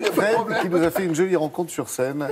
Fred, qui nous a fait une jolie rencontre sur scène.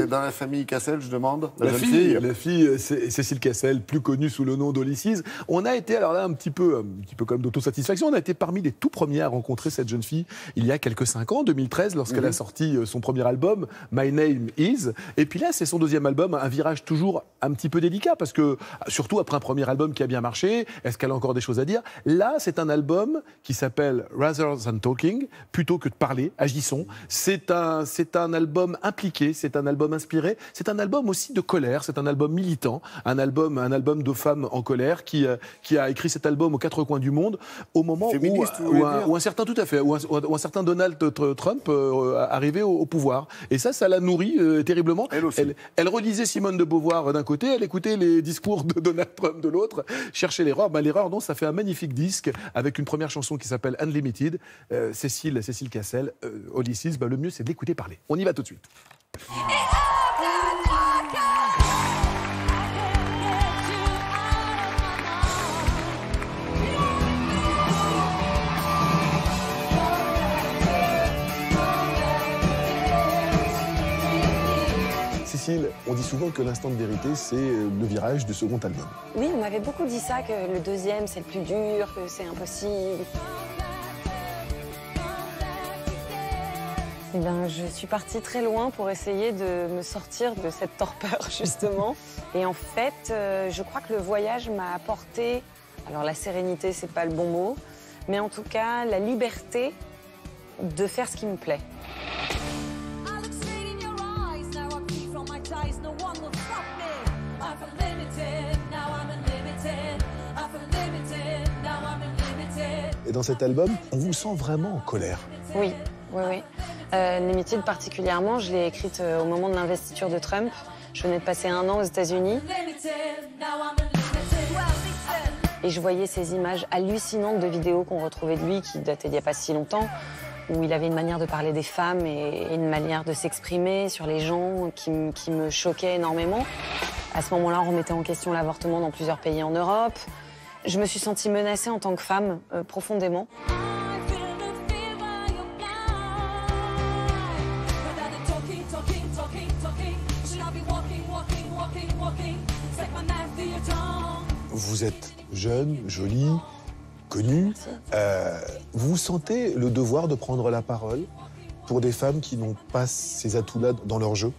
Dans la famille Cassel, je demande. La fille, c'est Cécile Cassel, plus connue sous le nom d'Olysses. On a été, alors là, un petit peu comme d'autosatisfaction, on a été parmi les tout premiers à rencontrer cette jeune fille il y a quelques 5 ans, en 2013, lorsqu'elle a sorti son premier album, My Name Is. Et puis là, c'est son deuxième album, un virage toujours un petit peu délicat, parce que, surtout après un premier album qui a bien marché, est-ce qu'elle a encore des choses à dire? Là, c'est un album qui s'appelle Rather Than Talking, plutôt que de parler, agissons. C'est un album impliqué, c'est un album inspiré, c'est un album aussi de colère, c'est un album militant, un album de femmes en colère qui a écrit cet album aux 4 coins du monde au moment où un certain, tout à fait, où un certain Donald Trump arrivait au pouvoir. Et ça l'a nourri terriblement. Elle relisait Simone de Beauvoir d'un côté, elle écoutait les discours de Donald Trump de l'autre, cherchait l'erreur. L'erreur, non, ça fait un magnifique disque avec une première chanson qui s'appelle Unlimited. Cécile Cassel, Olysses, le mieux c'est de l'écouter parler. On y va tout de suite. Cécile, on dit souvent que l'instant de vérité, c'est le virage du second album. Oui, on m'avait beaucoup dit ça, que le deuxième, c'est le plus dur, que c'est impossible. Eh bien, je suis partie très loin pour essayer de me sortir de cette torpeur, justement. Et en fait, je crois que le voyage m'a apporté, alors la sérénité, c'est pas le bon mot, mais en tout cas, la liberté de faire ce qui me plaît. Et dans cet album, on vous sent vraiment en colère. Oui. Unlimited particulièrement, je l'ai écrite au moment de l'investiture de Trump. Je venais de passer 1 an aux États-Unis. Et je voyais ces images hallucinantes de vidéos qu'on retrouvait de lui, qui dataient d'il n'y a pas si longtemps, où il avait une manière de parler des femmes et une manière de s'exprimer sur les gens qui me choquait énormément. À ce moment-là, on remettait en question l'avortement dans plusieurs pays en Europe. Je me suis sentie menacée en tant que femme, profondément. Vous êtes jeune, jolie, connue. Vous sentez le devoir de prendre la parole pour des femmes qui n'ont pas ces atouts-là dans leur jeu?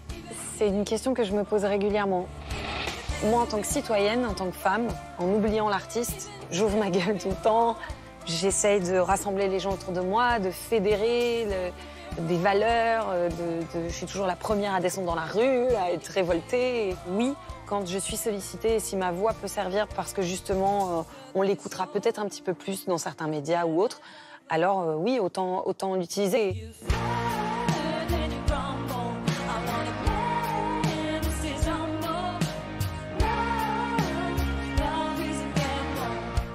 C'est une question que je me pose régulièrement. Moi, en tant que citoyenne, en tant que femme, en oubliant l'artiste, j'ouvre ma gueule tout le temps. J'essaye de rassembler les gens autour de moi, de fédérer des valeurs. Je suis toujours la première à descendre dans la rue, à être révoltée. Oui, quand je suis sollicitée, et si ma voix peut servir parce que justement, on l'écoutera peut-être un petit peu plus dans certains médias ou autres, alors oui, autant l'utiliser.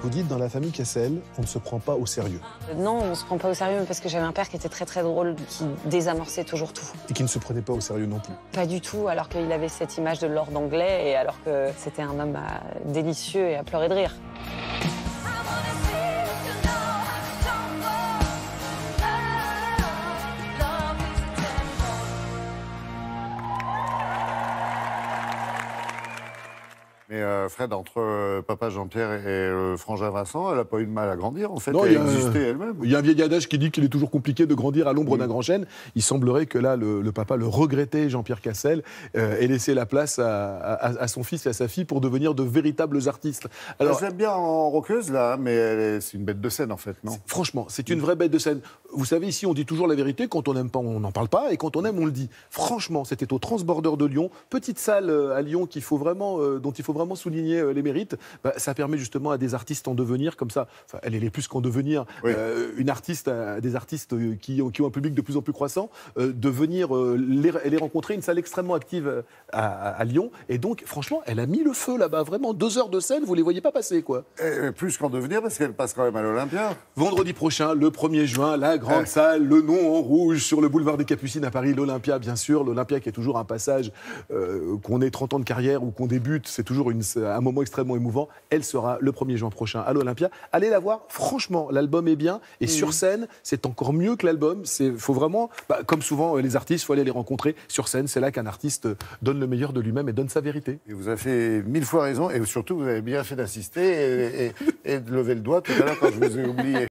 Vous dites, dans la famille Cassel, on ne se prend pas au sérieux. Non, on ne se prend pas au sérieux parce que j'avais un père qui était très très drôle, qui désamorçait toujours tout. Et qui ne se prenait pas au sérieux non plus. Pas du tout, alors qu'il avait cette image de lord anglais et alors que c'était un homme délicieux et à pleurer de rire. Mais Fred, entre papa Jean-Pierre et frangin Vincent, elle n'a pas eu de mal à grandir, en fait. Non, elle existait elle-même. Il y a un vieil adage qui dit qu'il est toujours compliqué de grandir à l'ombre d'un grand chêne. Il semblerait que là, le papa le regrettait, Jean-Pierre Cassel, ait laissé la place à son fils et à sa fille pour devenir de véritables artistes. Alors, je l'aime bien en rockeuse, là, mais c'est une bête de scène, en fait, non? Franchement, c'est une vraie bête de scène. Vous savez, ici, on dit toujours la vérité. Quand on n'aime pas, on n'en parle pas. Et quand on aime, on le dit. Franchement, c'était au Transborder de Lyon. Petite salle à Lyon dont il faut vraiment souligner les mérites. Ça permet justement à des artistes en devenir, comme ça, enfin, elle est plus qu'en devenir, oui. Des artistes qui ont un public de plus en plus croissant, de venir les rencontrer. Une salle extrêmement active à Lyon. Et donc, franchement, elle a mis le feu là-bas. Vraiment, 2 heures de scène, vous ne les voyez pas passer, quoi. Et plus qu'en devenir, parce qu'elle passe quand même à l'Olympia. Vendredi prochain, le 1er juin, la grande salle, le nom en rouge sur le boulevard des Capucines à Paris, l'Olympia, bien sûr. L'Olympia qui est toujours un passage, qu'on ait 30 ans de carrière ou qu'on débute, c'est toujours sur un moment extrêmement émouvant. Elle sera le 1er juin prochain à l'Olympia. Allez la voir, franchement, l'album est bien. Et sur scène, c'est encore mieux que l'album. Il faut vraiment, comme souvent les artistes, il faut aller les rencontrer sur scène. C'est là qu'un artiste donne le meilleur de lui-même et donne sa vérité. Et vous avez fait 1000 fois raison, et surtout, vous avez bien fait d'assister et de lever le doigt tout à l'heure quand je vous ai oublié.